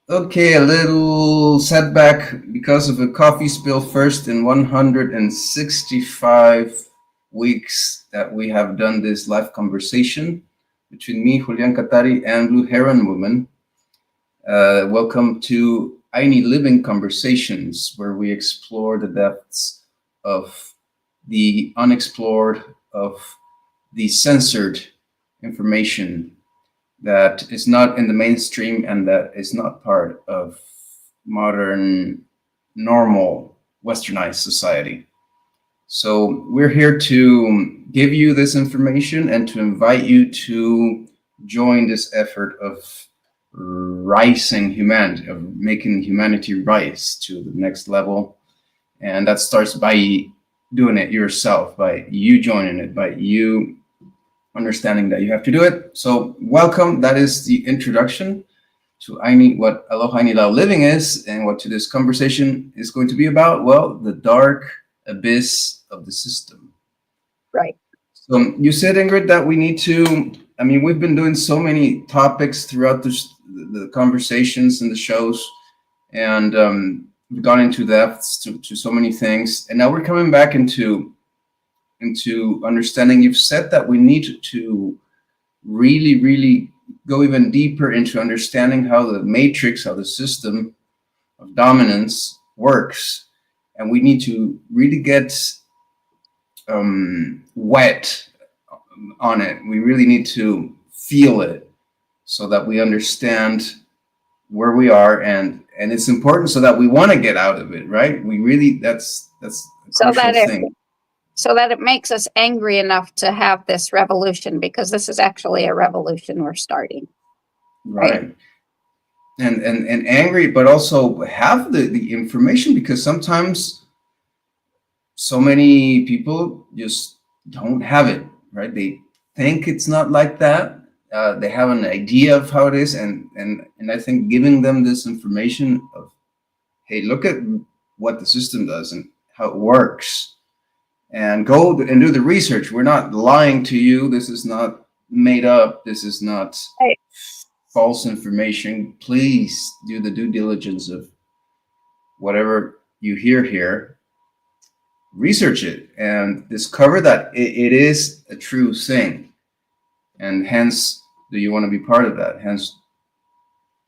Okay, a little setback because of a coffee spill first in 165 weeks that we have done this live conversation between me, Julian Katari, and Blue Heron Woman. Welcome to I Need Living Conversations, where we explore the depths of the unexplored, of the censored information that is not in the mainstream and that is not part of modern, normal, westernized society. So we're here to give you this information and to invite you to join this effort of rising humanity, of making humanity rise to the next level. And that starts by doing it yourself, by you joining it, by you understanding that you have to do it. So welcome. That is the introduction to what Aloha Nilau Living is, and what to this conversation is going to be about. Well, the dark abyss of the system. Right. So you said, Ingrid, that we need to, we've been doing so many topics throughout the conversations and the shows, and we've gone into depths to so many things. And now we're coming back into understanding. You've said that we need to really go even deeper into understanding how the matrix, how the system of dominance works, and we need to really get wet on it. We really need to feel it so that we understand where we are, and it's important so that we want to get out of it, right? We really, that's a crucial thing. So that it makes us angry enough to have this revolution, because this is actually a revolution we're starting. Right. And angry, but also have the information, because sometimes so many people just don't have it, right? They think it's not like that. They have an idea of how it is, and I think giving them this information of, hey, look at what the system does and how it works, and go and do the research. We're not lying to you. This is not made up. This is not false information. Please do the due diligence of whatever you hear here. Research it and discover that it is a true thing. And hence, do you want to be part of that? Hence,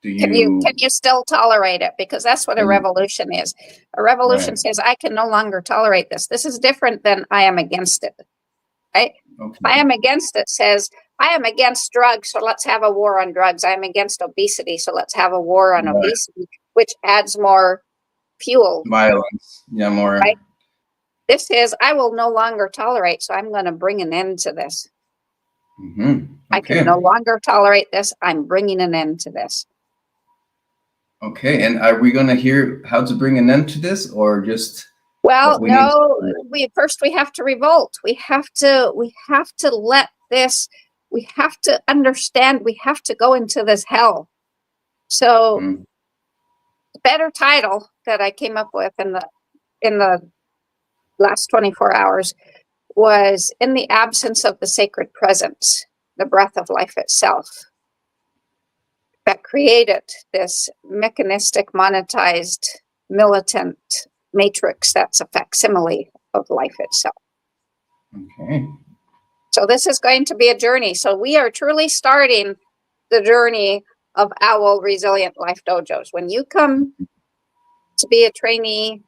can you still tolerate it? Because that's what a revolution is. A revolution says, I can no longer tolerate this. This is different than I am against it. Right? Okay. I am against it says, I am against drugs, so let's have a war on drugs. I am against obesity, so let's have a war on obesity, which adds more fuel. Violence. Yeah, more. Right? This is, I will no longer tolerate, so I'm going to bring an end to this. Mm-hmm. Okay. I can no longer tolerate this. I'm bringing an end to this. Okay, and are we going to hear how to bring an end to this, or just? Well, no. We have to revolt. We have to let this. We have to understand. We have to go into this hell. So, the better title that I came up with in the last 24 hours was "In the Absence of the Sacred Presence, the Breath of Life Itself," that created this mechanistic, monetized, militant matrix that's a facsimile of life itself. Okay. So this is going to be a journey. So we are truly starting the journey of Owl Resilient Life Dojos. When you come to be a trainee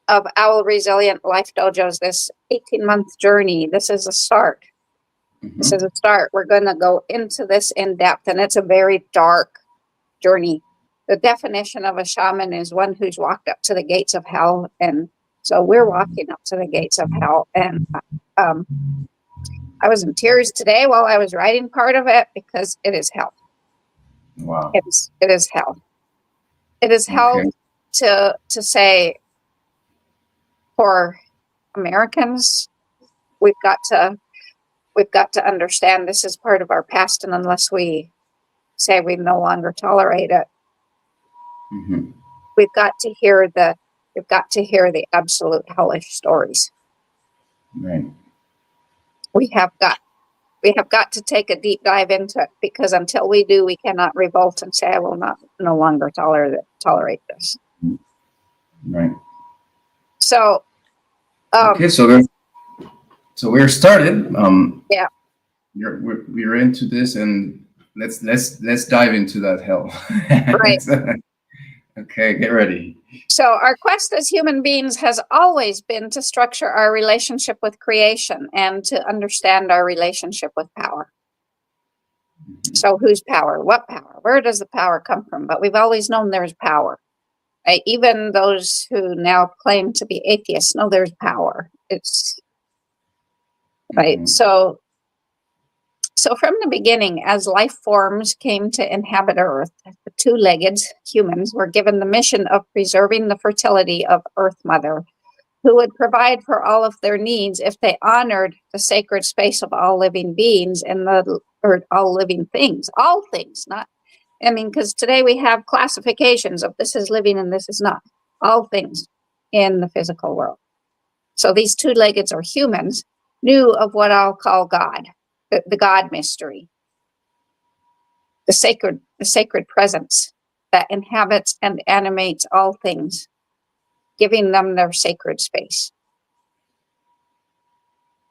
of Owl Resilient Life Dojos, this 18-month journey, this is a start. Mm-hmm. This is a start. We're going to go into this in depth, and it's a very dark journey. The definition of a shaman is one who's walked up to the gates of hell. And so we're walking up to the gates of hell. And I was in tears today while I was writing part of it, because it is hell. Wow. It is hell. It is hell to say, for Americans, we've got to understand this is part of our past. And unless we say we no longer tolerate it, mm-hmm. we've got to hear the absolute hellish stories. Right. We have got We have got to take a deep dive into it, because until we do, we cannot revolt and say, I will no longer tolerate this. Right. So, Okay, so we're started. Yeah. We're into this, and let's dive into that hell. Right. Okay, get ready. So our quest as human beings has always been to structure our relationship with creation and to understand our relationship with power. So whose power? What power? Where does the power come from? But we've always known there's power. Right? Even those who now claim to be atheists know there's power. It's right. Mhm. So from the beginning, as life forms came to inhabit Earth, the two-legged humans were given the mission of preserving the fertility of Earth Mother, who would provide for all of their needs if they honored the sacred space of all living beings or all living things, all things, not, I mean, because today we have classifications of this is living and this is not, all things in the physical world. So these two-leggeds or humans knew of what I'll call God. The God mystery, the sacred presence that inhabits and animates all things, giving them their sacred space.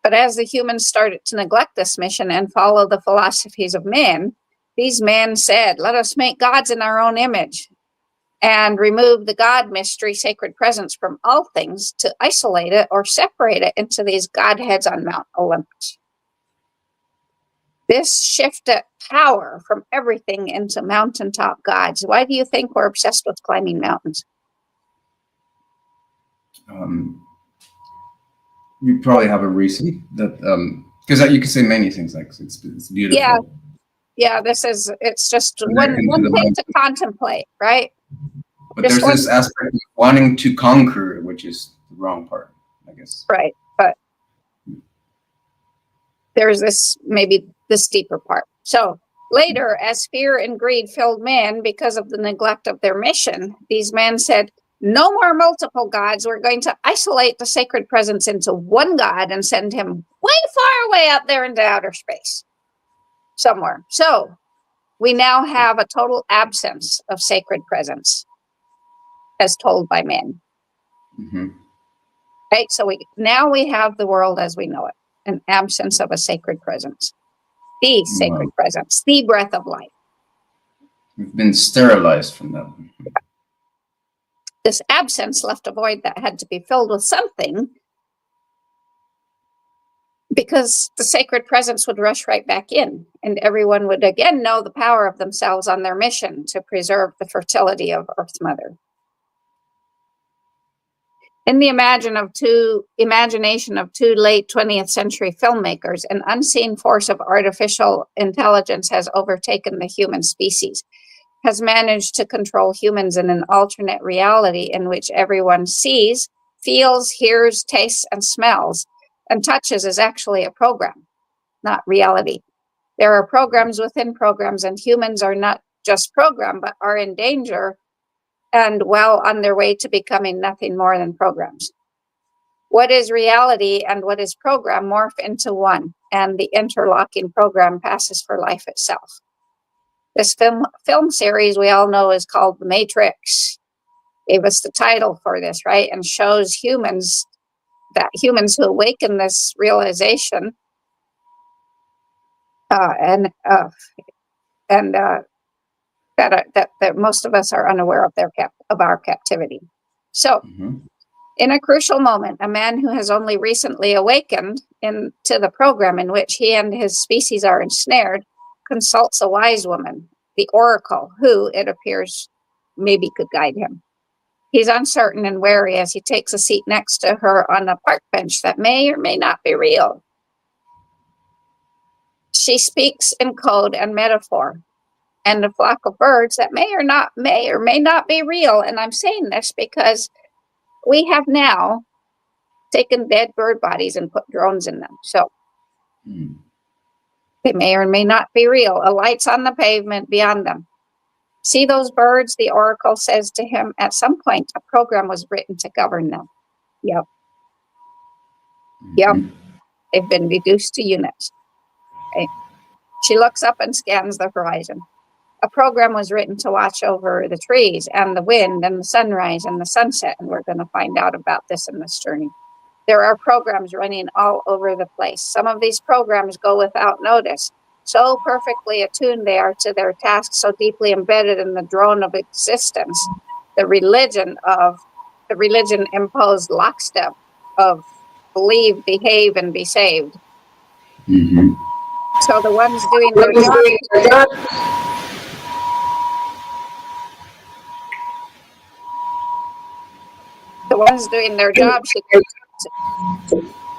But as the humans started to neglect this mission and follow the philosophies of men, these men said, let us make gods in our own image, and remove the God mystery, sacred presence from all things to isolate it or separate it into these godheads on Mount Olympus. This shifted power from everything into mountaintop gods. Why do you think we're obsessed with climbing mountains? You probably have a reason that because you can say many things like it's beautiful. Yeah. It's just Connecting one to the thing mountain. to contemplate, right? But Just there's this aspect of wanting to conquer, which is the wrong part, I guess. Right, but there's maybe this deeper part. So later, as fear and greed filled man because of the neglect of their mission, these men said, no more multiple gods. We're going to isolate the sacred presence into one God and send him way far away out there into outer space somewhere. So we now have a total absence of sacred presence as told by men. Mm-hmm. Right? So now we have the world as we know it, an absence of a sacred presence, the sacred presence, the breath of life. We've been sterilized from that. This absence left a void that had to be filled with something, because the sacred presence would rush right back in, and everyone would again know the power of themselves on their mission to preserve the fertility of Earth Mother. In the imagination of two late 20th century filmmakers, an unseen force of artificial intelligence has overtaken the human species, has managed to control humans in an alternate reality in which everyone sees, feels, hears, tastes, and smells, and touches is actually a program, not reality. There are programs within programs, and humans are not just programmed, but are in danger and well on their way to becoming nothing more than programs. What is reality and what is program morph into one, and the interlocking program passes for life itself. This film series we all know is called The Matrix. Gave us the title for this, right? And shows humans who awaken this realization that most of us are unaware of our captivity. So, in a crucial moment, a man who has only recently awakened into the program in which he and his species are ensnared consults a wise woman, the oracle, who, it appears, maybe could guide him. He's uncertain and wary as he takes a seat next to her on a park bench that may or may not be real. She speaks in code and metaphor, and a flock of birds that may or may not be real. And I'm saying this because we have now taken dead bird bodies and put drones in them. So they may or may not be real. A light's on the pavement beyond them. See those birds? The oracle says to him, at some point, a program was written to govern them. Yep. They've been reduced to units. Okay. She looks up and scans the horizon. A program was written to watch over the trees and the wind and the sunrise and the sunset, and we're going to find out about this in this journey. There are programs running all over the place. Some of these programs go without notice. So perfectly attuned they are to their tasks, so deeply embedded in the drone of existence, the religion imposed lockstep of believe, behave, and be saved. Mhm. So the ones doing their job, is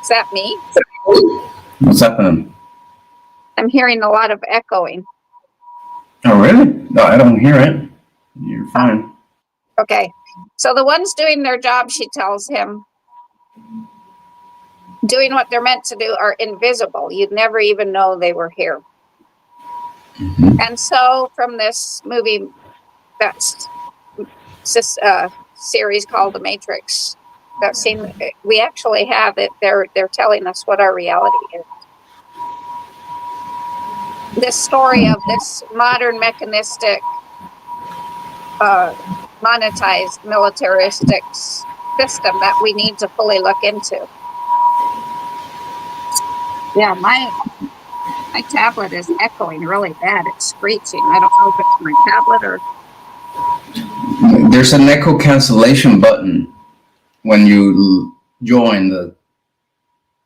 that me? What's happening? I'm hearing a lot of echoing. Oh, really? No, I don't hear it. You're fine. Okay. So the ones doing their job, she tells him, doing what they're meant to do, are invisible. You'd never even know they were here. Mhm. And so from this movie, that's this series called The Matrix, that scene, we actually have it. They're telling us what our reality is. This story of this modern mechanistic, monetized militaristic system that we need to fully look into. Yeah, my tablet is echoing really bad. It's screeching. I don't know if it's my tablet or... There's an echo cancellation button when you join the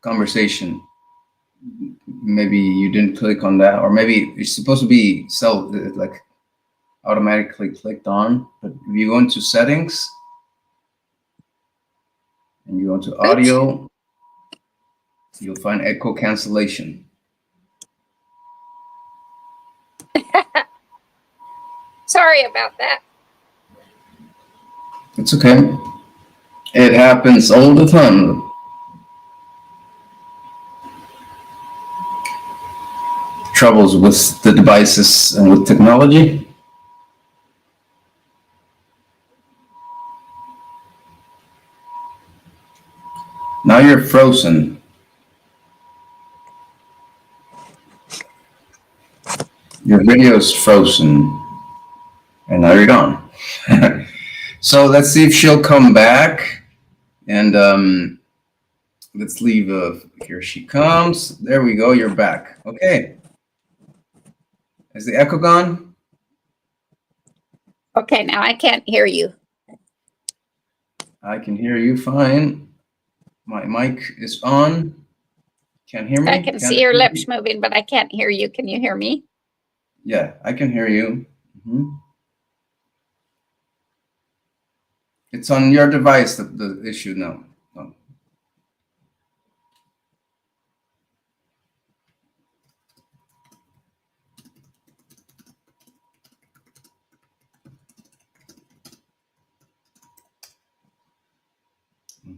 conversation. Maybe you didn't click on that, or maybe it's supposed to be like automatically clicked on. But if you go into settings and you go into audio, you'll find echo cancellation. Sorry about that. It's okay. It happens all the time. Troubles with the devices and with technology. Now you're frozen. Your video's frozen. And now you're gone. So let's see if she'll come back. And let's leave. Here she comes. There we go. You're back. Okay. Is the echo gone? Okay, now I can't hear you. I can hear you fine. My mic is on. Can't hear me? I can see your lips moving, but I can't hear you. Can you hear me? Yeah, I can hear you. Mhm. It's on your device, the issue now. Oh.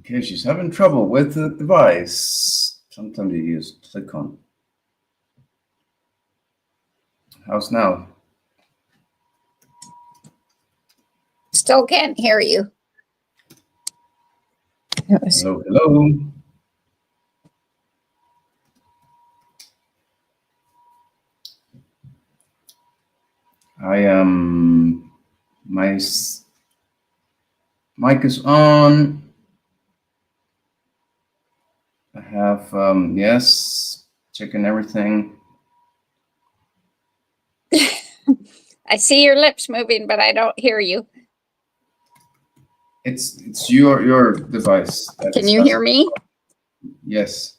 Okay, she's having trouble with the device. Sometimes you use click on. How's now? Still can't hear you. Hello, hello. My mic is on. I have, yes, checking everything. I see your lips moving, but I don't hear you. It's your device. Can you hear me? Yes.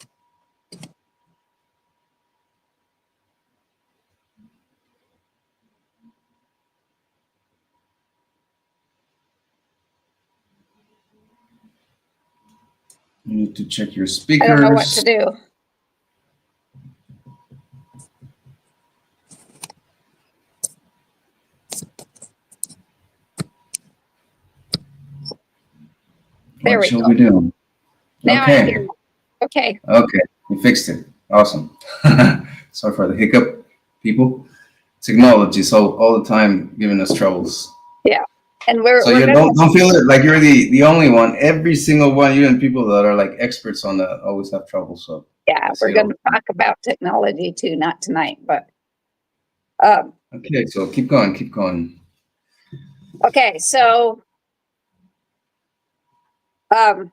You need to check your speakers. I don't know what to do. There What we shall go. we do? Now Okay. I hear you. Okay. Okay, we fixed it. Awesome. Sorry for the hiccup, people. Technology, so all the time giving us troubles. Yeah, and we're So you don't feel it like you're the only one. Every single one, even people that are like experts on that, always have trouble. So Yeah, we're So, going to talk about technology too, not tonight, but okay, so keep going, keep going. okay, so the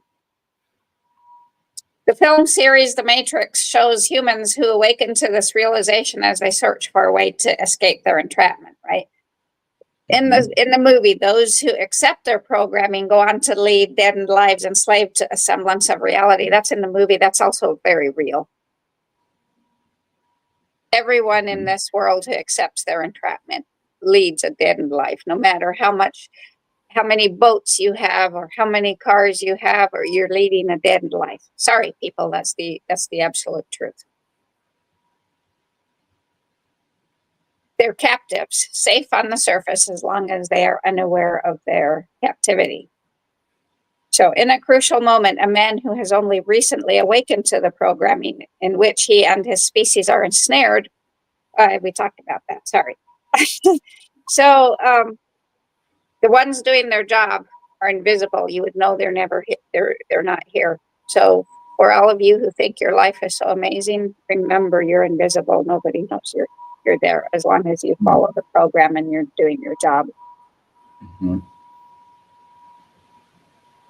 film series The Matrix shows humans who awaken to this realization as they search for a way to escape their entrapment, right? In the movie, those who accept their programming go on to lead deadened lives enslaved to a semblance of reality. That's in the movie. That's also very real. Everyone in this world who accepts their entrapment leads a deadened life, no matter how many boats you have or how many cars you have, or you're leading a deadened life. Sorry, people, that's the absolute truth. They're captives, safe on the surface as long as they are unaware of their captivity. So in a crucial moment, a man who has only recently awakened to the programming in which he and his species are ensnared, we talked about that, sorry. So the ones doing their job are invisible. You would know they're never they're not here. So for all of you who think your life is so amazing, remember you're invisible. Nobody knows you're there as long as you follow the program and you're doing your job. Mm-hmm.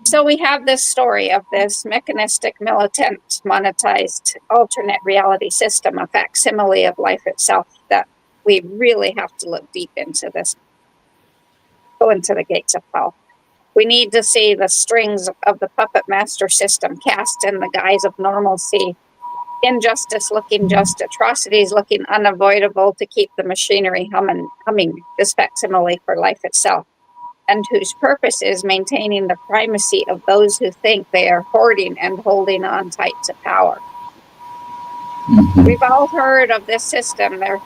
So we have this story of this mechanistic, militant, monetized alternate reality system, a facsimile of life itself, that we really have to look deep into this. Go into the gates of hell. We need to see the strings of the puppet master system cast in the guise of normalcy, injustice looking just, atrocities looking unavoidable to keep the machinery humming, this facsimile for life itself, and whose purpose is maintaining the primacy of those who think they are hoarding and holding on tight to power. Mm-hmm. We've all heard of this system. They're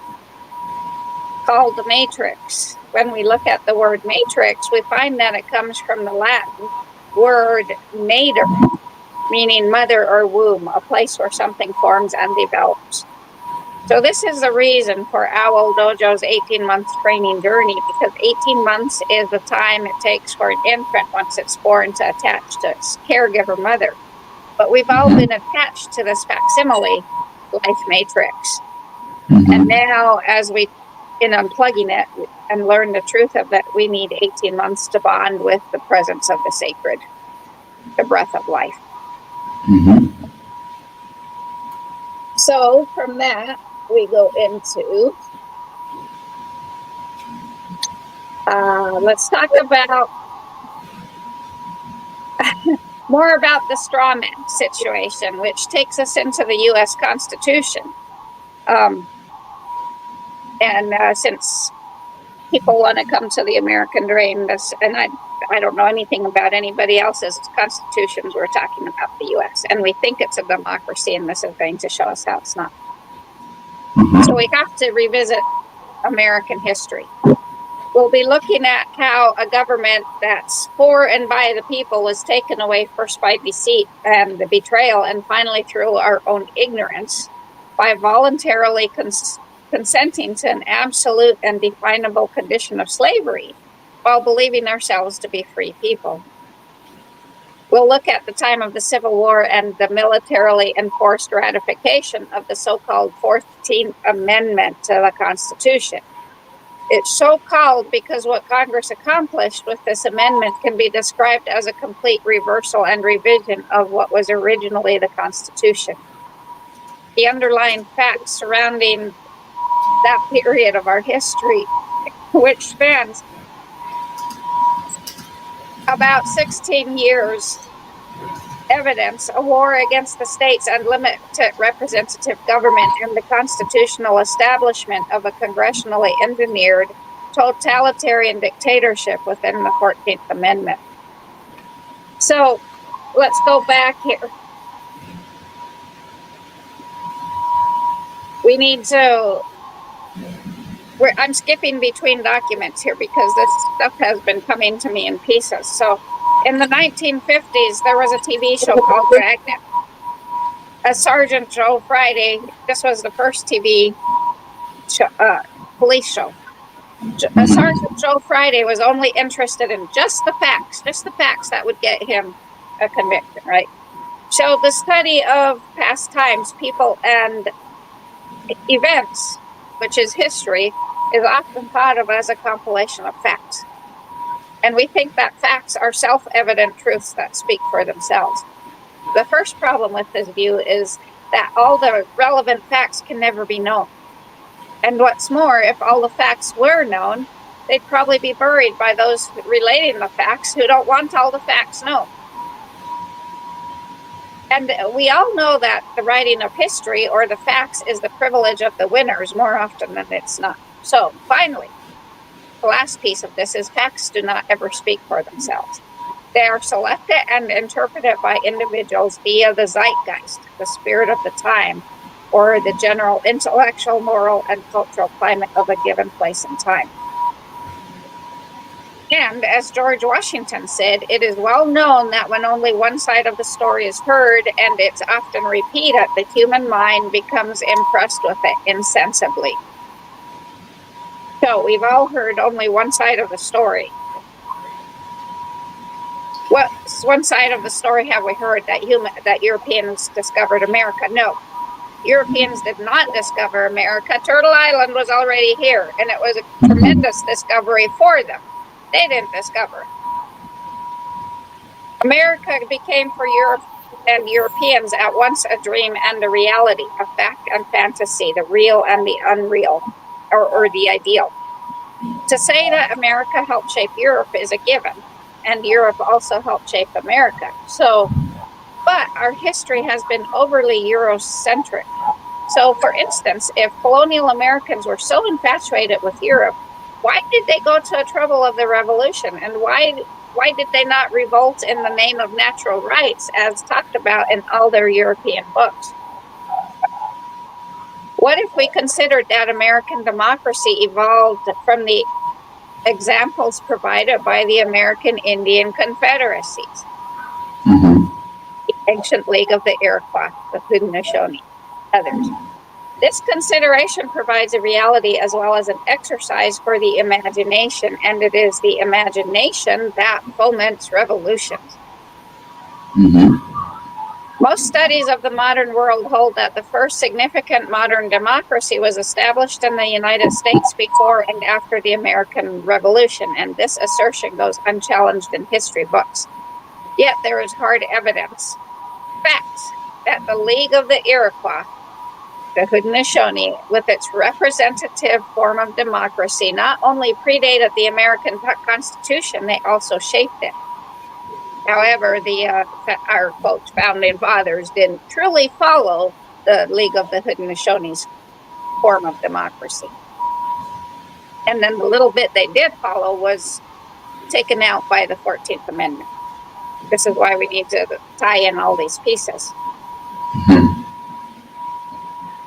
called the Matrix. When we look at the word matrix, we find that it comes from the Latin word mater, meaning mother or womb, a place where something forms and develops. So this is the reason for Owl Dojo's 18-month training journey, because 18 months is the time it takes for an infant, once it's born, to attach to its caregiver mother. But we've all been attached to this facsimile life matrix. Mm-hmm. And now, as we, in unplugging it and learn the truth of it, we need 18 months to bond with the presence of the sacred, the breath of life. Mm-hmm. So from that, we go into, let's talk about more about the straw man situation, which takes us into the U.S. Constitution. Since people want to come to the American dream, and I don't know anything about anybody else's constitutions, we're talking about the U.S. And we think it's a democracy, and this is going to show us how it's not. Mm-hmm. So we have to revisit American history. We'll be looking at how a government that's for and by the people was taken away first by deceit and the betrayal, and finally through our own ignorance, by voluntarily consenting to an absolute and definable condition of slavery while believing ourselves to be free people. We'll look at the time of the Civil War and the militarily enforced ratification of the so-called 14th Amendment to the Constitution. It's so-called because what Congress accomplished with this amendment can be described as a complete reversal and revision of what was originally the Constitution. The underlying facts surrounding that period of our history, which spans about 16 years, evidence a war against the states and limited representative government and the constitutional establishment of a congressionally engineered totalitarian dictatorship within the 14th Amendment. So let's go back here. We need to, I'm skipping between documents here because this stuff has been coming to me in pieces. So in the 1950s, there was a TV show called Dragnet. Sergeant Joe Friday, this was the first TV show, police show. Sergeant Joe Friday was only interested in just the facts that would get him a conviction, right? So the study of past times, people, and events, which is history, is often thought of as a compilation of facts. And we think that facts are self-evident truths that speak for themselves. The first problem with this view is that all the relevant facts can never be known. And what's more, if all the facts were known, they'd probably be buried by those relating the facts who don't want all the facts known. And we all know that the writing of history or the facts is the privilege of the winners more often than it's not. So finally, the last piece of this is facts do not ever speak for themselves. They are selected and interpreted by individuals via the zeitgeist, the spirit of the time, or the general intellectual, moral, and cultural climate of a given place and time. And as George Washington said, it is well known that when only one side of the story is heard and it's often repeated, the human mind becomes impressed with it insensibly. So we've all heard only one side of the story. What one side of the story have we heard? That Europeans discovered America? No. Europeans did not discover America. Turtle Island was already here, and it was a tremendous discovery for them. They didn't discover it. America became for Europe and Europeans at once a dream and a reality, a fact and fantasy, the real and the unreal, or the ideal. To say that America helped shape Europe is a given, and Europe also helped shape America. But our history has been overly Eurocentric. So, for instance, if colonial Americans were so infatuated with Europe, why did they go to the trouble of the revolution? And why did they not revolt in the name of natural rights, as talked about in all their European books? What if we considered that American democracy evolved from the examples provided by the American Indian Confederacies, the Ancient League of the Iroquois, the Haudenosaunee, others? This consideration provides a reality as well as an exercise for the imagination, and it is the imagination that foments revolutions. Most studies of the modern world hold that the first significant modern democracy was established in the United States before and after the American Revolution, and this assertion goes unchallenged in history books. Yet there is hard evidence, facts, that the League of the Iroquois, the Haudenosaunee, with its representative form of democracy, not only predated the American Constitution, they also shaped it. However, our quote founding fathers didn't truly follow the League of the Haudenosaunee form of democracy. And then the little bit they did follow was taken out by the 14th Amendment. This is why we need to tie in all these pieces.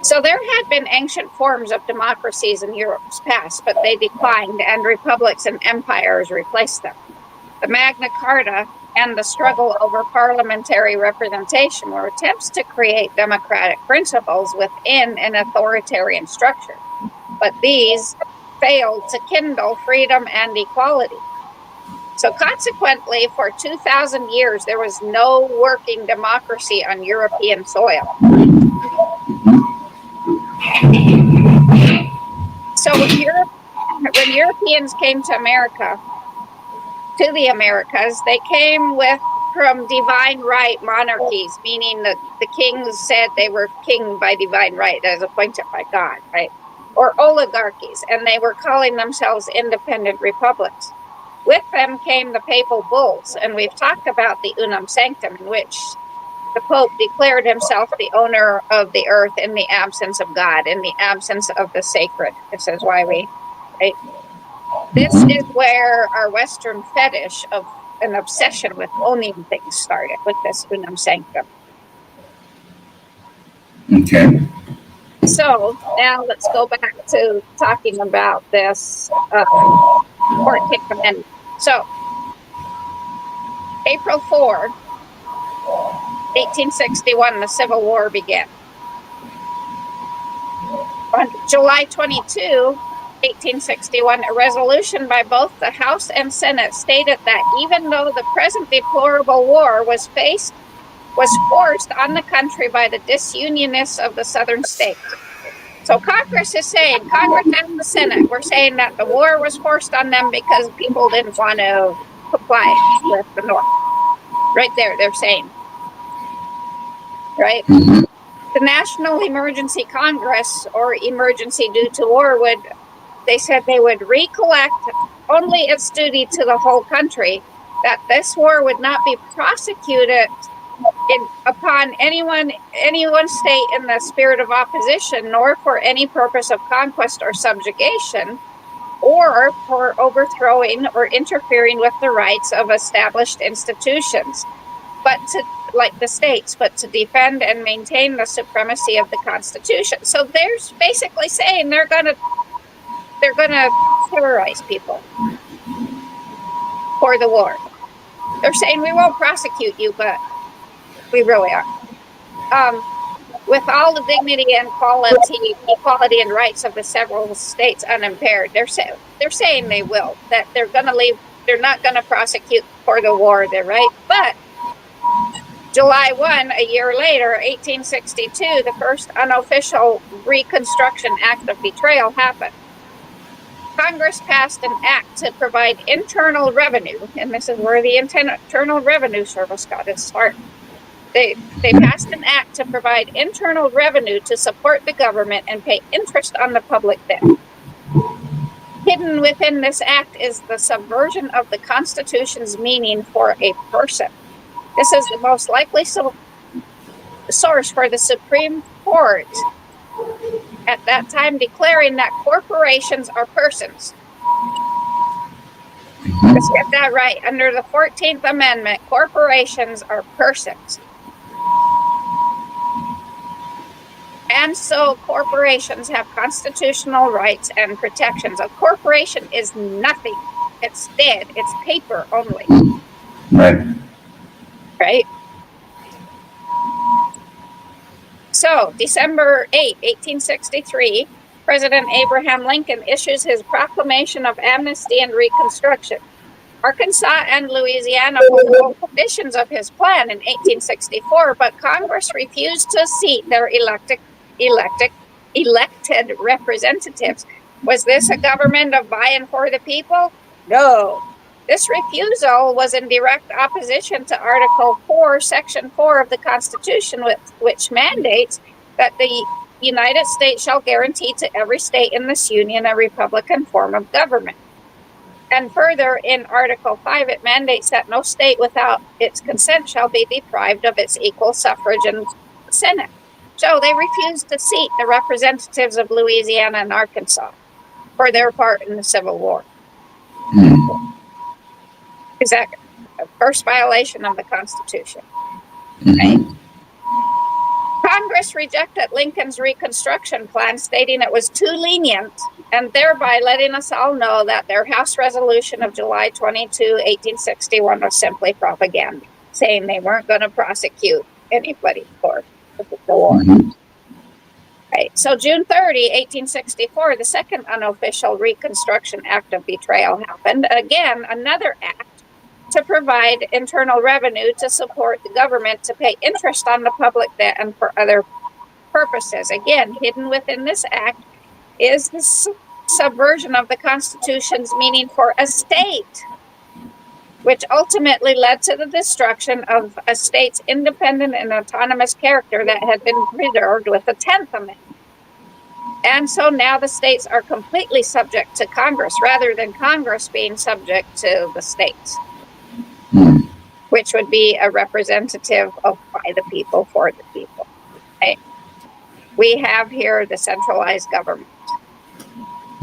So there had been ancient forms of democracies in Europe's past, but they declined, and republics and empires replaced them. The Magna Carta and the struggle over parliamentary representation were attempts to create democratic principles within an authoritarian structure, but these failed to kindle freedom and equality. So consequently, for 2,000 years, there was no working democracy on European soil. So when Europeans came to America, to the Americas, they came from divine right monarchies, meaning that the kings said they were king by divine right, as appointed by God, right? Or oligarchies, and they were calling themselves independent republics. With them came the papal bulls, and we've talked about the Unam Sanctum, in which the Pope declared himself the owner of the earth in the absence of God, in the absence of the sacred. This is why right? This is where our Western fetish of an obsession with owning things started, with this Unam Sanctum. Okay. So now let's go back to talking about this 14th Amendment. So April 4, 1861, the Civil War began. On July 22, 1861, a resolution by both the House and Senate stated that even though the present deplorable war was faced was forced on the country by the disunionists of the southern states. So Congress is saying, Congress and the Senate were saying that the war was forced on them because people didn't want to comply with the North. Right there, they're saying. Right? The National Emergency Congress, or emergency due to war, they said they would recollect only its duty to the whole country, that this war would not be prosecuted upon any one state in the spirit of opposition, nor for any purpose of conquest or subjugation, or for overthrowing or interfering with the rights of established institutions, but like the states, but to defend and maintain the supremacy of the Constitution. So they're basically saying they're gonna terrorize people for the war. They're saying we won't prosecute you, but we really are. With all the dignity and equality and rights of the several states unimpaired, they're saying they will, that they're going to leave. They're not going to prosecute for the war. They're right, but July 1, a year later, 1862, the first unofficial Reconstruction Act of Betrayal happened. Congress passed an act to provide internal revenue, and this is where the Internal Revenue Service got its start. They passed an act to provide internal revenue to support the government and pay interest on the public debt. Hidden within this act is the subversion of the Constitution's meaning for a person. This is the most likely source for the Supreme Court at that time declaring that corporations are persons. Let's get that right. Under the 14th Amendment, corporations are persons. And so corporations have constitutional rights and protections. A corporation is nothing. It's dead. It's paper only. Right. Right? So, December 8, 1863, President Abraham Lincoln issues his proclamation of amnesty and reconstruction. Arkansas and Louisiana fulfilled conditions of his plan in 1864, but Congress refused to seat their elected representatives. Was this a government of by and for the people? No. This refusal was in direct opposition to Article 4, Section 4 of the Constitution, which mandates that the United States shall guarantee to every state in this union a republican form of government. And further, in Article 5, it mandates that no state without its consent shall be deprived of its equal suffrage in the Senate. So they refused to seat the representatives of Louisiana and Arkansas for their part in the Civil War. Is that a first violation of the Constitution? Right? Congress rejected Lincoln's Reconstruction plan, stating it was too lenient, and thereby letting us all know that their House resolution of July 22, 1861 was simply propaganda, saying they weren't going to prosecute anybody for the war. Right. So June 30, 1864, the second unofficial Reconstruction Act of Betrayal happened. Again, another act to provide internal revenue to support the government to pay interest on the public debt and for other purposes. Again, hidden within this act is the subversion of the Constitution's meaning for a state, which ultimately led to the destruction of a state's independent and autonomous character that had been preserved with the 10th Amendment. And so now the states are completely subject to Congress rather than Congress being subject to the states, which would be a representative of by the people for the people. Right? We have here the centralized government.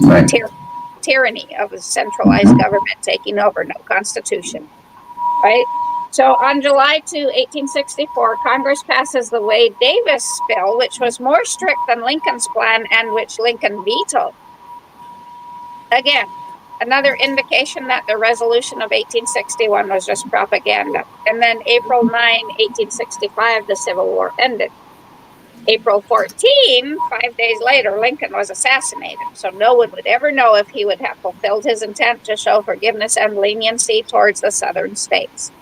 Right. Tyranny of a centralized government taking over, no constitution. Right? So on July 2, 1864, Congress passes the Wade-Davis bill, which was more strict than Lincoln's plan and which Lincoln vetoed. Again, another indication that the resolution of 1861 was just propaganda. And then April 9, 1865, the Civil War ended. April 14, 5 days later, Lincoln was assassinated. So no one would ever know if he would have fulfilled his intent to show forgiveness and leniency towards the southern states.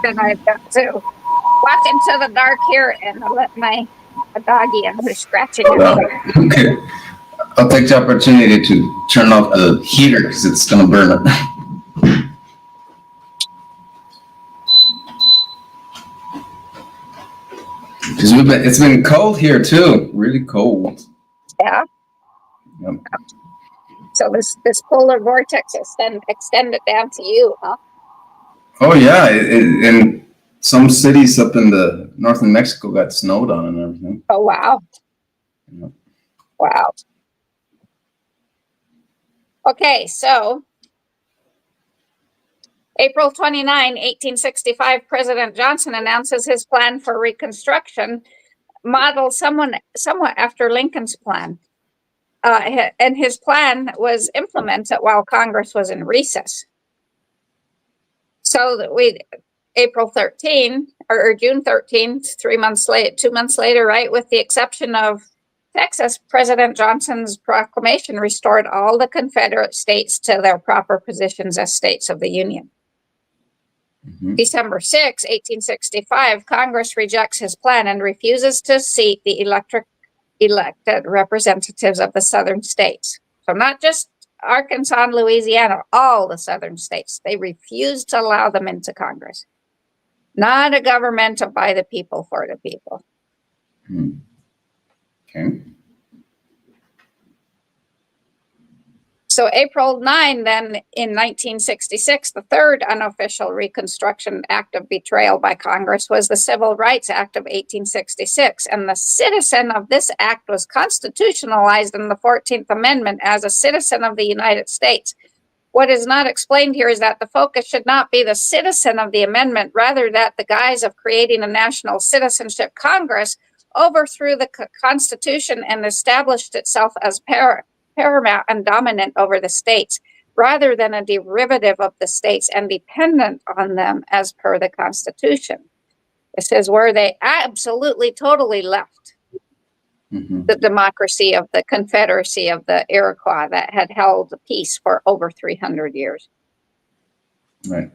Then I've got to walk into the dark here and let my doggy in who's scratching at Well, me. okay. I'll take the opportunity to turn off the heater because it's going to burn it. Because it's been cold here too, really cold. Yeah. Yep. So this polar vortex extended down to you, huh? Oh yeah, and some cities up in the northern Mexico got snowed on and everything. Oh wow. Yep. Wow. Okay, so April 29, 1865, President Johnson announces his plan for Reconstruction, modeled somewhat after Lincoln's plan. And his plan was implemented while Congress was in recess. So that April 13 or June 13th, 2 months later, right, with the exception of Texas, President Johnson's proclamation restored all the Confederate states to their proper positions as states of the Union. Mm-hmm. December 6, 1865, Congress rejects his plan and refuses to seat the elected representatives of the southern states. So not just Arkansas and Louisiana, all the southern states. They refused to allow them into Congress. Not a government by the people, for the people. Mm. Okay. So April 9, then in 1966, the third unofficial Reconstruction Act of betrayal by Congress was the Civil Rights Act of 1866. And the citizen of this act was constitutionalized in the 14th Amendment as a citizen of the United States. What is not explained here is that the focus should not be the citizen of the amendment, rather that the guise of creating a national citizenship Congress overthrew the Constitution and established itself as paramount and dominant over the states, rather than a derivative of the states and dependent on them as per the Constitution. This is where they absolutely, totally left the democracy of the Confederacy of the Iroquois that had held peace for over 300 years. Right.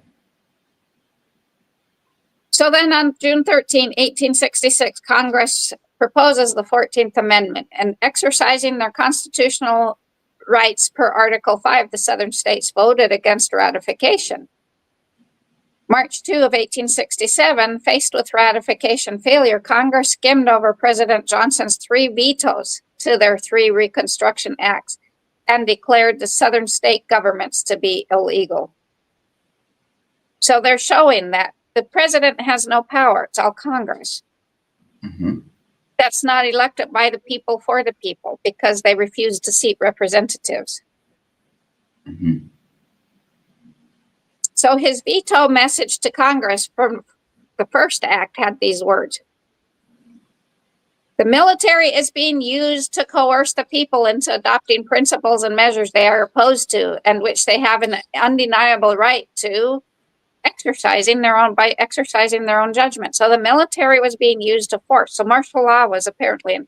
So then on June 13, 1866, Congress proposes the 14th Amendment, and exercising their constitutional rights per Article 5, the southern states voted against ratification. March 2 of 1867, faced with ratification failure, Congress skimmed over President Johnson's 3 vetoes to their 3 Reconstruction Acts and declared the southern state governments to be illegal. So they're showing that the president has no power. It's all Congress. Mm-hmm. That's not elected by the people for the people because they refuse to seat representatives. Mm-hmm. So his veto message to Congress from the first act had these words: the military is being used to coerce the people into adopting principles and measures they are opposed to and which they have an undeniable right to exercising their own judgment. So the military was being used to force. So martial law was apparently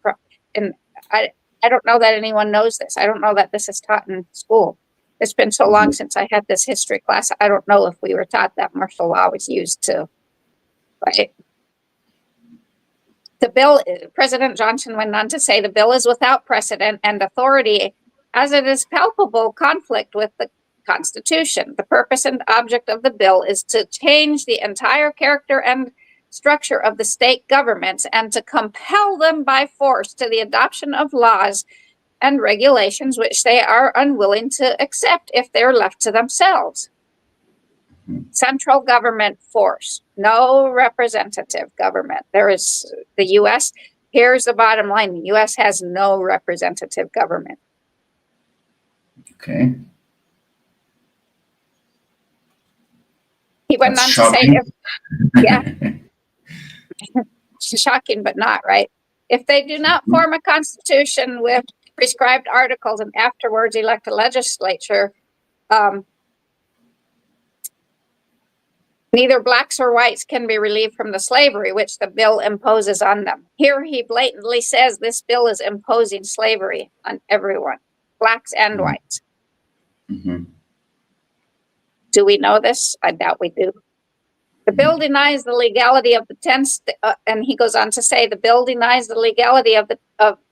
I don't know that anyone knows this. I don't know that this is taught in school. It's been so long since I had this history class. I don't know if we were taught that martial law was used to, right? The bill, President Johnson went on to say, the bill is without precedent and authority as it is palpable conflict with the Constitution. The purpose and object of the bill is to change the entire character and structure of the state governments and to compel them by force to the adoption of laws and regulations which they are unwilling to accept if they're left to themselves. Central government force, no representative government. There is the U.S. Here's the bottom line. The U.S. has no representative government. Okay. He went That's on to say, shocking. shocking, but not, right? If they do not form a constitution with prescribed articles and afterwards elect a legislature, neither blacks or whites can be relieved from the slavery which the bill imposes on them. Here he blatantly says this bill is imposing slavery on everyone, blacks and whites. Mm-hmm. Do we know this? I doubt we do. The bill denies the legality of the 10, and he goes on to say, the bill denies the legality of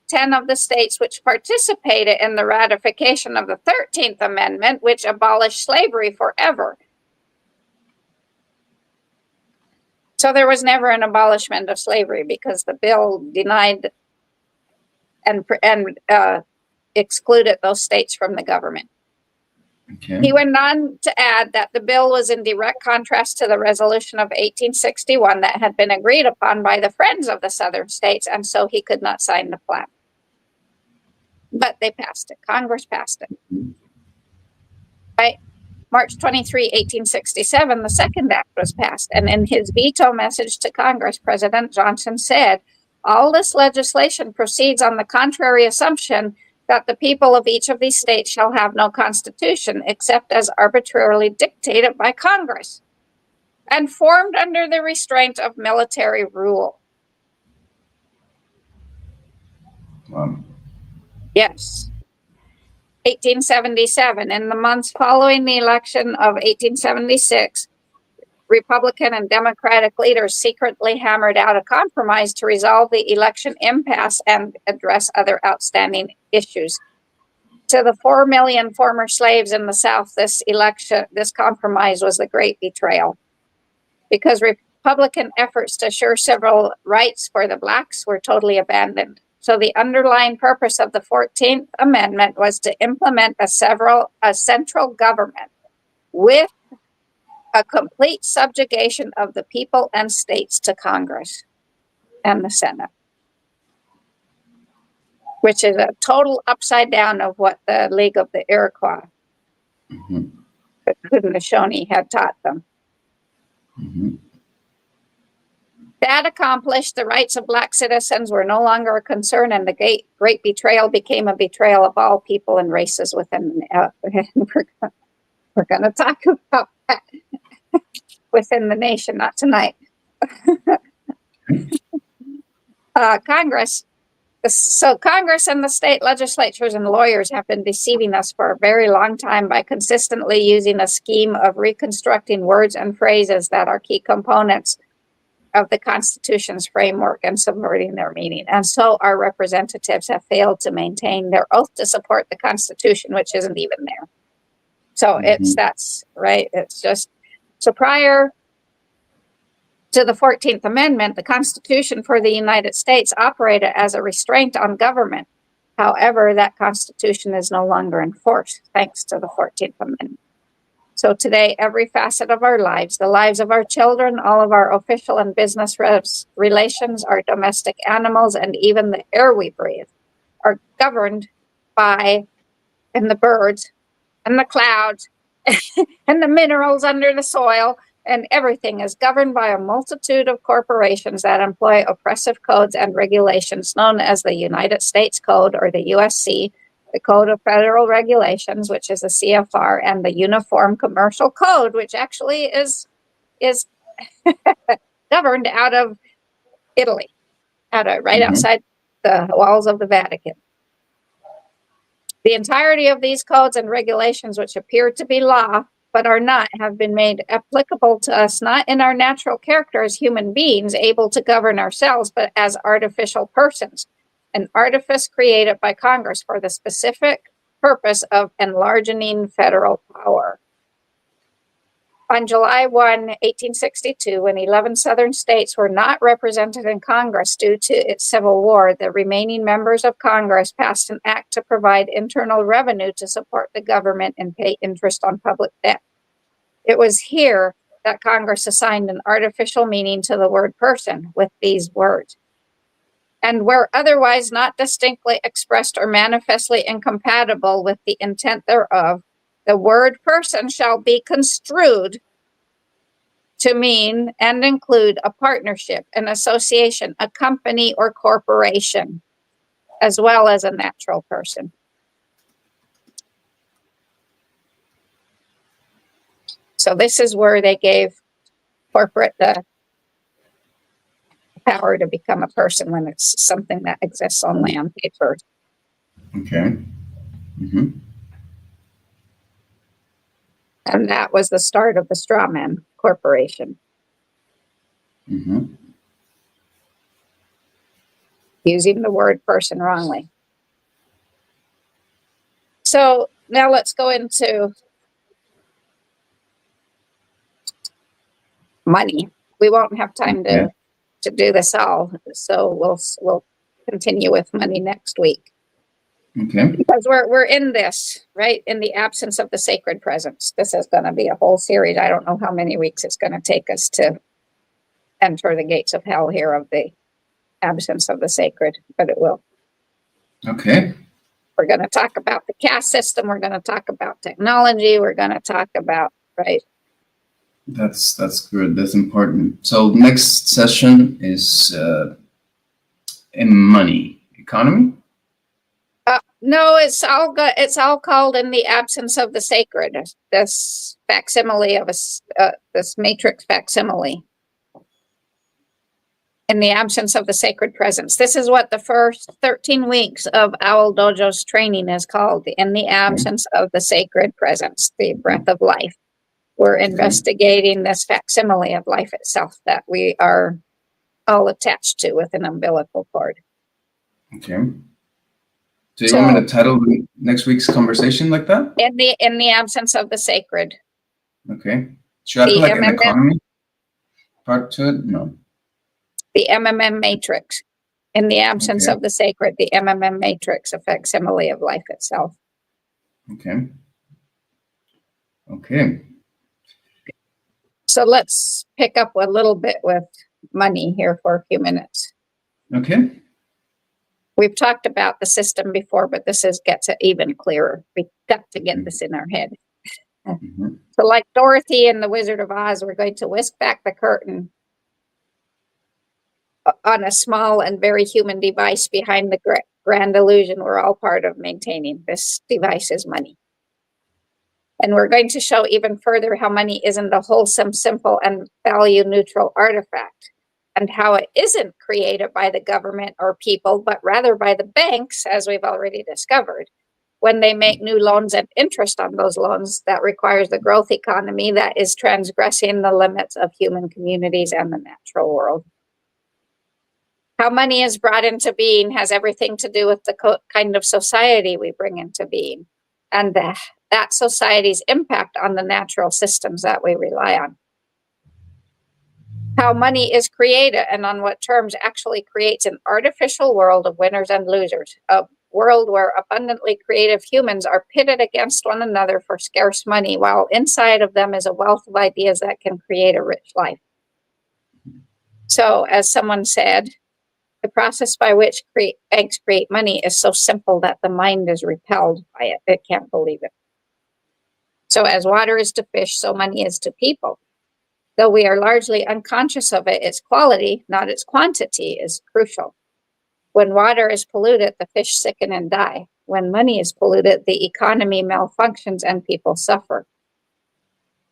10 of the states which participated in the ratification of the 13th Amendment, which abolished slavery forever. So there was never an abolishment of slavery because the bill denied and excluded those states from the government. Okay. He went on to add that the bill was in direct contrast to the resolution of 1861 that had been agreed upon by the Friends of the Southern States, and so he could not sign the plan. But they passed it. Congress passed it. By March 23, 1867, the Second Act was passed, and in his veto message to Congress, President Johnson said, "All this legislation proceeds on the contrary assumption that the people of each of these states shall have no constitution except as arbitrarily dictated by Congress and formed under the restraint of military rule." Yes. 1877. In the months following the election of 1876, Republican and Democratic leaders secretly hammered out a compromise to resolve the election impasse and address other outstanding issues. To the 4 million former slaves in the South, this compromise was the great betrayal, because Republican efforts to assure civil rights for the blacks were totally abandoned. So the underlying purpose of the 14th Amendment was to implement a central government with a complete subjugation of the people and states to Congress and the Senate, which is a total upside down of what the League of the Iroquois, the Haudenosaunee, had taught them. That accomplished, the rights of black citizens were no longer a concern, and the great betrayal became a betrayal of all people and races within. We're going to talk about that within the nation, not tonight. Congress and the state legislatures and lawyers have been deceiving us for a very long time by consistently using a scheme of reconstructing words and phrases that are key components of the Constitution's framework and subverting their meaning. And so our representatives have failed to maintain their oath to support the Constitution, which isn't even there. So that's right. It's just, so prior to the 14th Amendment, the Constitution for the United States operated as a restraint on government. However, that Constitution is no longer in force thanks to the 14th Amendment. So today, every facet of our lives, the lives of our children, all of our official and business relations, our domestic animals, and even the air we breathe are governed by, and the birds, and the clouds, and the minerals under the soil, and everything is governed by a multitude of corporations that employ oppressive codes and regulations known as the United States Code, or the USC, the Code of Federal Regulations, which is a CFR, and the Uniform Commercial Code, which actually is governed out of Italy, outside the walls of the Vatican. The entirety of these codes and regulations, which appear to be law but are not, have been made applicable to us not in our natural character as human beings able to govern ourselves, but as artificial persons, an artifice created by Congress for the specific purpose of enlarging federal power. On July 1, 1862, when 11 Southern states were not represented in Congress due to its Civil War, the remaining members of Congress passed an act to provide internal revenue to support the government and pay interest on public debt. It was here that Congress assigned an artificial meaning to the word person with these words. And where otherwise not distinctly expressed or manifestly incompatible with the intent thereof, the word person shall be construed to mean and include a partnership, an association, a company or corporation, as well as a natural person. So this is where they gave corporate the power to become a person when it's something that exists only on paper. Okay. And that was the start of the straw man corporation. Mhm. Using the word person wrongly. So now let's go into money. We won't have time Okay. to do this all, so we'll continue with money next week. Okay. Because we're in this, right? In the absence of the sacred presence. This is going to be a whole series. I don't know how many weeks it's going to take us to enter the gates of hell here of the absence of the sacred, but it will. Okay. We're going to talk about the caste system. We're going to talk about technology. We're going to talk about, right? That's good. That's important. So next session is in money economy. No, it's all called in the absence of the sacred. This facsimile of this matrix facsimile. In the absence of the sacred presence. This is what the first 13 weeks of Owl Dojo's training is called. In the absence of the sacred presence, the breath of life. We're investigating this facsimile of life itself that we are all attached to with an umbilical cord. Okay. Do you want me to title next week's conversation like that? In the absence of the sacred. Okay. Should I put like an economy part to it? No. The MMM matrix. In the absence of the sacred, the MMM matrix, a facsimile of life itself. Okay. Okay. So let's pick up a little bit with money here for a few minutes. Okay. We've talked about the system before, but this gets it even clearer. We've got to get this in our head. Mm-hmm. So like Dorothy and the Wizard of Oz, we're going to whisk back the curtain on a small and very human device behind the grand illusion we're all part of maintaining. This device is money. And we're going to show even further how money isn't a wholesome, simple, and value-neutral artifact, and how it isn't created by the government or people, but rather by the banks, as we've already discovered, when they make new loans and interest on those loans that requires the growth economy that is transgressing the limits of human communities and the natural world. How money is brought into being has everything to do with the kind of society we bring into being, and that society's impact on the natural systems that we rely on. How money is created and on what terms actually creates an artificial world of winners and losers, a world where abundantly creative humans are pitted against one another for scarce money, while inside of them is a wealth of ideas that can create a rich life. So, as someone said, the process by which banks create money is so simple that the mind is repelled by it. It can't believe it. So as water is to fish, so money is to people. Though we are largely unconscious of it, its quality, not its quantity, is crucial. When water is polluted, the fish sicken and die. When money is polluted, the economy malfunctions and people suffer.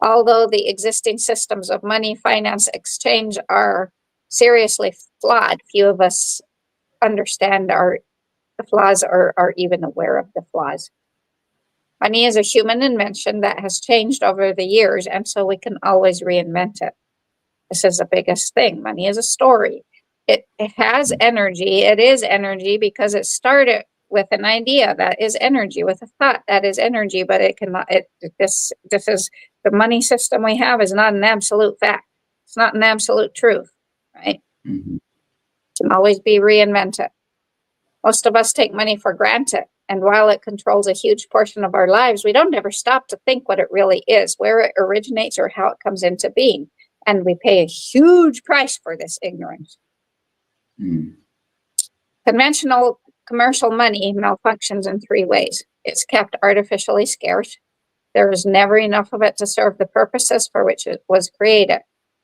Although the existing systems of money, finance, exchange are seriously flawed, few of us understand the flaws or are even aware of the flaws. Money is a human invention that has changed over the years, and so we can always reinvent it. This is the biggest thing. Money is a story. It has energy. It is energy because it started with an idea that is energy, with a thought that is energy, but it cannot. This is the money system we have is not an absolute fact. It's not an absolute truth, right? Mm-hmm. It can always be reinvented. Most of us take money for granted, and while it controls a huge portion of our lives, we don't ever stop to think what it really is, where it originates, or how it comes into being. And we pay a huge price for this ignorance. Mm. Conventional commercial money malfunctions in three ways. It's kept artificially scarce. There is never enough of it to serve the purposes for which it was created.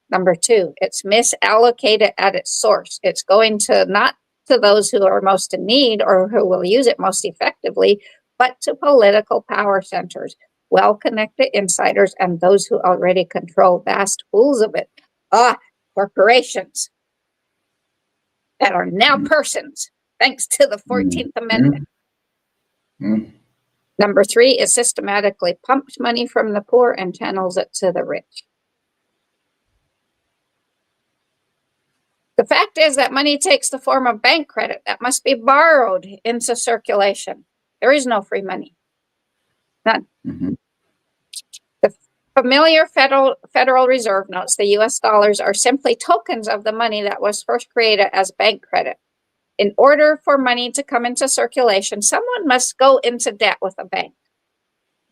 Number two, it's misallocated at its source. It's going to not to those who are most in need or who will use it most effectively, but to political power centers, well-connected insiders, and those who already control vast pools of it. Corporations that are now persons, thanks to the 14th Amendment. Number three, it systematically pumps money from the poor and channels it to the rich. The fact is that money takes the form of bank credit that must be borrowed into circulation. There is no free money. None. Mm-hmm. The familiar Federal Reserve notes, the US dollars, are simply tokens of the money that was first created as bank credit. In order for money to come into circulation, someone must go into debt with a bank.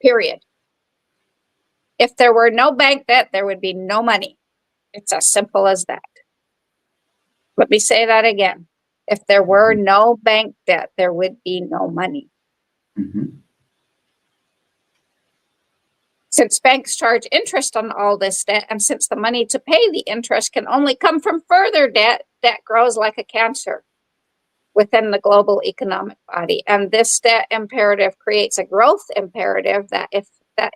Period. If there were no bank debt, there would be no money. It's as simple as that. Let me say that again. If there were no bank debt, there would be no money. Mm-hmm. Since banks charge interest on all this debt, and since the money to pay the interest can only come from further debt, debt grows like a cancer within the global economic body. And this debt imperative creates a growth imperative that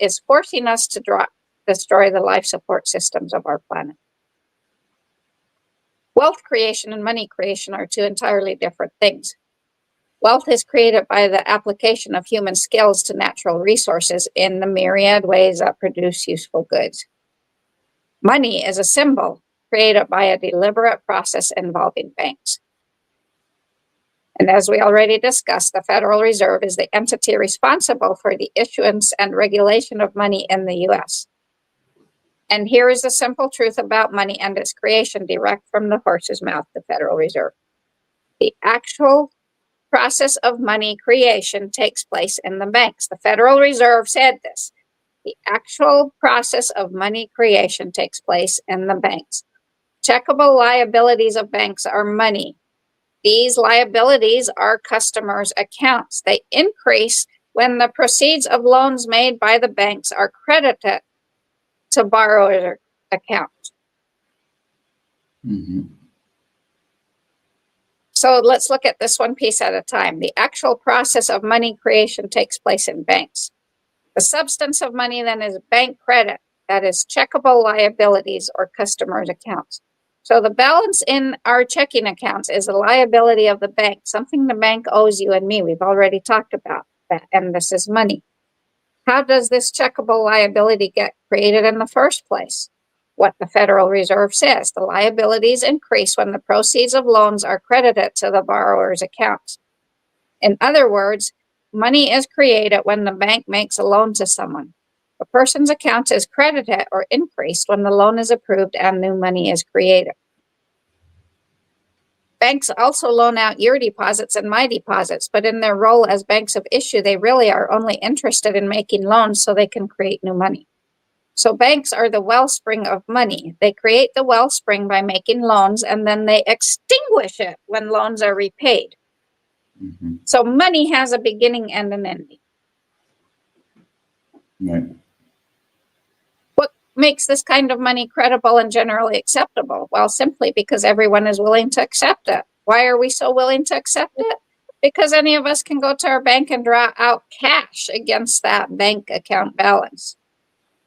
is forcing us to destroy the life support systems of our planet. Wealth creation and money creation are two entirely different things. Wealth is created by the application of human skills to natural resources in the myriad ways that produce useful goods. Money is a symbol created by a deliberate process involving banks. And as we already discussed, the Federal Reserve is the entity responsible for the issuance and regulation of money in the U.S. And here is the simple truth about money and its creation, direct from the horse's mouth, the Federal Reserve. The actual process of money creation takes place in the banks. The Federal Reserve said this. The actual process of money creation takes place in the banks. Checkable liabilities of banks are money. These liabilities are customers' accounts. They increase when the proceeds of loans made by the banks are credited to borrower accounts. Mm-hmm. So let's look at this one piece at a time. The actual process of money creation takes place in banks. The substance of money then is bank credit, that is checkable liabilities or customers' accounts. So the balance in our checking accounts is a liability of the bank, something the bank owes you and me. We've already talked about that, and this is money. How does this checkable liability get created in the first place? What the Federal Reserve says, the liabilities increase when the proceeds of loans are credited to the borrower's accounts. In other words, money is created when the bank makes a loan to someone. A person's account is credited or increased when the loan is approved and new money is created. Banks also loan out your deposits and my deposits, but in their role as banks of issue, they really are only interested in making loans so they can create new money. So banks are the wellspring of money. They create the wellspring by making loans, and then they extinguish it when loans are repaid. Mm-hmm. So money has a beginning and an ending. Right. What makes this kind of money credible and generally acceptable? Well, simply because everyone is willing to accept it. Why are we so willing to accept it? Because any of us can go to our bank and draw out cash against that bank account balance.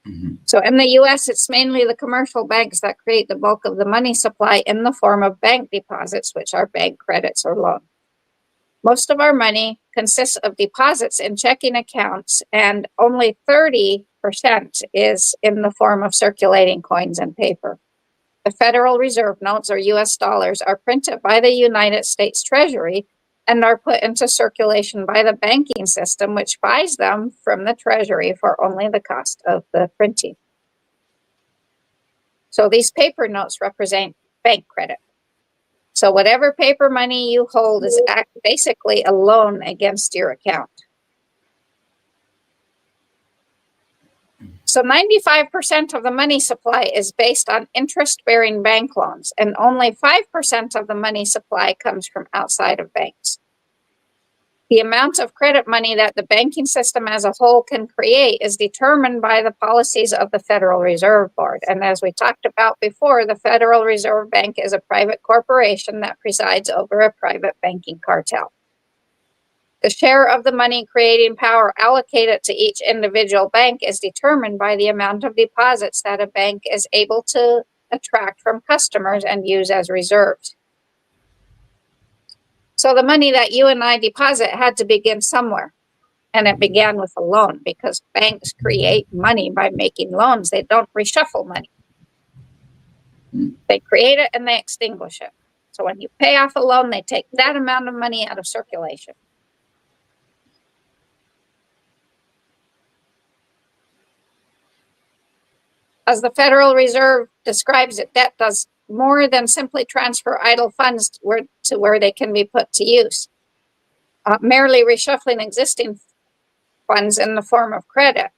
Mm-hmm. So in the U.S., it's mainly the commercial banks that create the bulk of the money supply in the form of bank deposits, which are bank credits or loans. Most of our money consists of deposits in checking accounts, and only 30% is in the form of circulating coins and paper. The Federal Reserve notes, or U.S. dollars, are printed by the United States Treasury and are put into circulation by the banking system, which buys them from the Treasury for only the cost of the printing. So these paper notes represent bank credit. So whatever paper money you hold is basically a loan against your account. So 95% of the money supply is based on interest-bearing bank loans, and only 5% of the money supply comes from outside of banks. The amount of credit money that the banking system as a whole can create is determined by the policies of the Federal Reserve Board. And as we talked about before, the Federal Reserve Bank is a private corporation that presides over a private banking cartel. The share of the money creating power allocated to each individual bank is determined by the amount of deposits that a bank is able to attract from customers and use as reserves. So the money that you and I deposit had to begin somewhere, and it began with a loan, because banks create money by making loans. They don't reshuffle money. They create it and they extinguish it. So when you pay off a loan, they take that amount of money out of circulation. As the Federal Reserve describes it, debt does more than simply transfer idle funds to where they can be put to use. Merely reshuffling existing funds in the form of credit.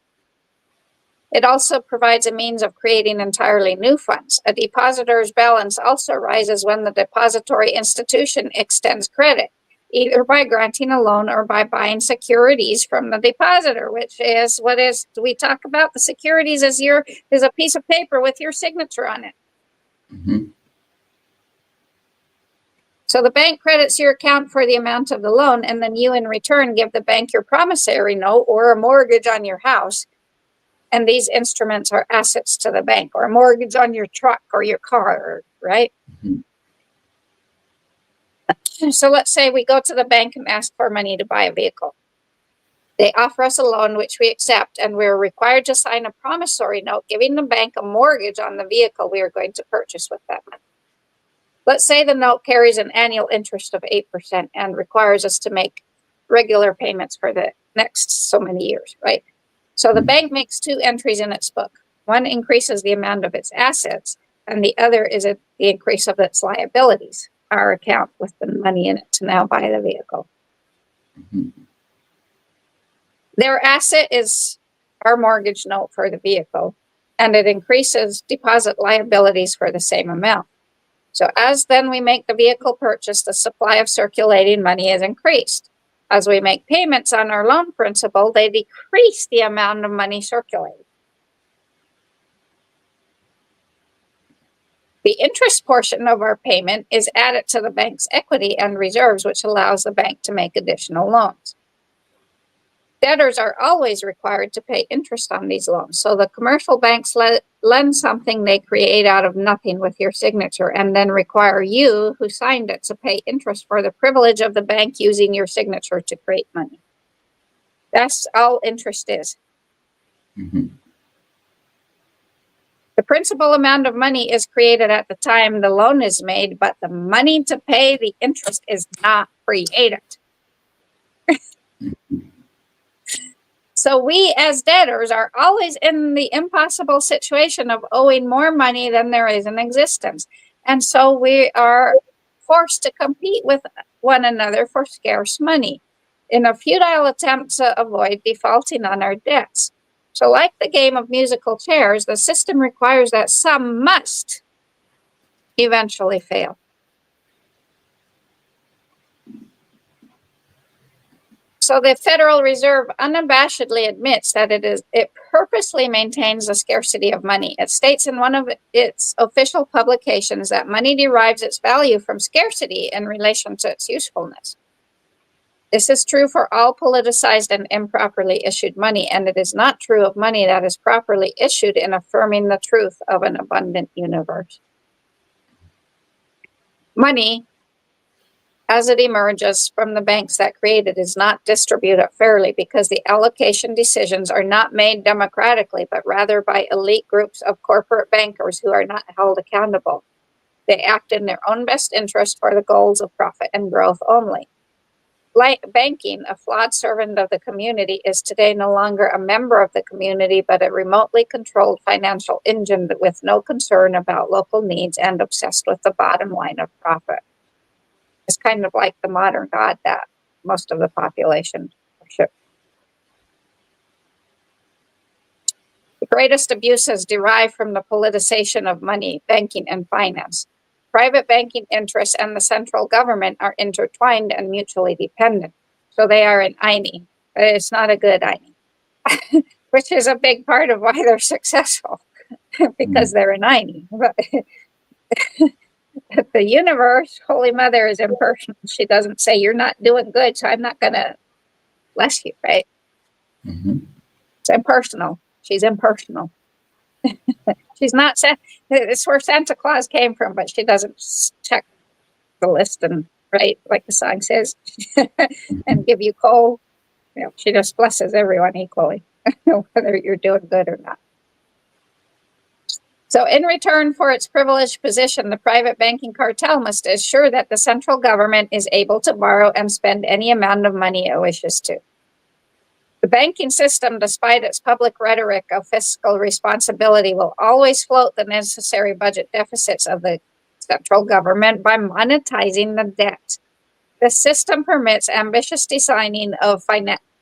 It also provides a means of creating entirely new funds. A depositor's balance also rises when the depository institution extends credit, either by granting a loan or by buying securities from the depositor, which is what is we talk about. The securities is a piece of paper with your signature on it. Mm-hmm. So the bank credits your account for the amount of the loan, and then you in return give the bank your promissory note or a mortgage on your house. And these instruments are assets to the bank, or a mortgage on your truck or your car, right? Mm-hmm. So let's say we go to the bank and ask for money to buy a vehicle. They offer us a loan, which we accept, and we're required to sign a promissory note giving the bank a mortgage on the vehicle we are going to purchase with that money. Let's say the note carries an annual interest of 8% and requires us to make regular payments for the next so many years, right? So the bank makes two entries in its book. One increases the amount of its assets, and the other is the increase of its liabilities, our account with the money in it to now buy the vehicle. Mm-hmm. Their asset is our mortgage note for the vehicle, and it increases deposit liabilities for the same amount. So as then we make the vehicle purchase, the supply of circulating money is increased. As we make payments on our loan principal, they decrease the amount of money circulating. The interest portion of our payment is added to the bank's equity and reserves, which allows the bank to make additional loans. Debtors are always required to pay interest on these loans. So the commercial banks lend something they create out of nothing with your signature and then require you, who signed it, to pay interest for the privilege of the bank using your signature to create money. That's all interest is. Mm-hmm. The principal amount of money is created at the time the loan is made, but the money to pay the interest is not created. So we as debtors are always in the impossible situation of owing more money than there is in existence. And so we are forced to compete with one another for scarce money in a futile attempt to avoid defaulting on our debts. So like the game of musical chairs, the system requires that some must eventually fail. So the Federal Reserve unabashedly admits that it purposely maintains the scarcity of money. It states in one of its official publications that money derives its value from scarcity in relation to its usefulness. This is true for all politicized and improperly issued money, and it is not true of money that is properly issued in affirming the truth of an abundant universe. Money, as it emerges from the banks that create it, is not distributed fairly because the allocation decisions are not made democratically, but rather by elite groups of corporate bankers who are not held accountable. They act in their own best interest for the goals of profit and growth only. Like banking, a flawed servant of the community, is today no longer a member of the community, but a remotely controlled financial engine with no concern about local needs and obsessed with the bottom line of profit. It's kind of like the modern God that most of the population worship. The greatest abuses derive from the politicization of money, banking, and finance. Private banking interests and the central government are intertwined and mutually dependent. So they are an INI, but it's not a good INI, which is a big part of why they're successful, because they're an INI. But the universe, Holy Mother, is impersonal. She doesn't say, you're not doing good, so I'm not going to bless you, right? Mm-hmm. It's impersonal. She's impersonal. She's not, it's where Santa Claus came from, but she doesn't check the list and, right, like the song says, and give you coal. You know, she just blesses everyone equally, whether you're doing good or not. So in return for its privileged position, the private banking cartel must assure that the central government is able to borrow and spend any amount of money it wishes to. The banking system, despite its public rhetoric of fiscal responsibility, will always float the necessary budget deficits of the central government by monetizing the debt. The system permits ambitious designing of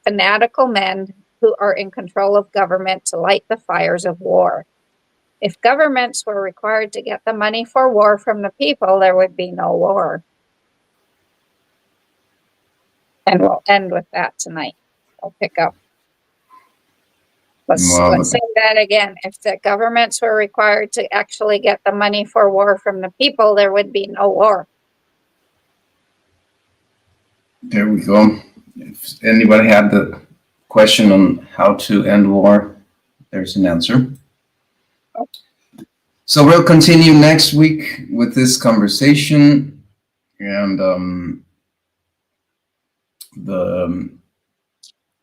fanatical men who are in control of government to light the fires of war. If governments were required to get the money for war from the people, there would be no war. And we'll end with that tonight. I'll pick up. Let's say that again. If the governments were required to actually get the money for war from the people, there would be no war. There we go. If anybody had the question on how to end war, there's an answer. So we'll continue next week with this conversation, and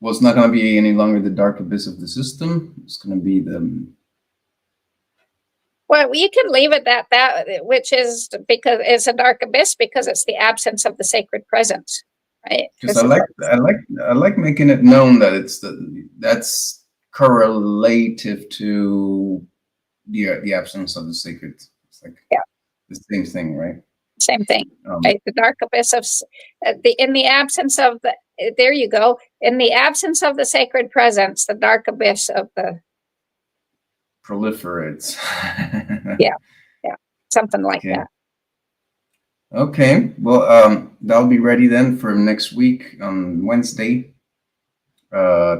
it's not going to be any longer the dark abyss of the system. It's going to be the. Well, you can leave it at that, which is because it's a dark abyss because it's the absence of the sacred presence, right? Because I like making it known that that's correlative to the absence of the sacred. It's like the same thing, right? Same thing. Right? The dark abyss of in the absence of the. There you go. In the absence of the sacred presence, the dark abyss of the proliferates. yeah, something like that. Okay, well, that'll be ready then for next week on Wednesday,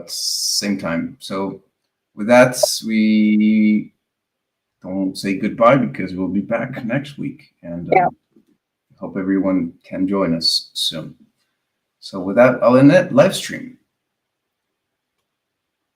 same time. So with that, we don't say goodbye because we'll be back next week, and hope everyone can join us soon. So with that, I'll end that live stream.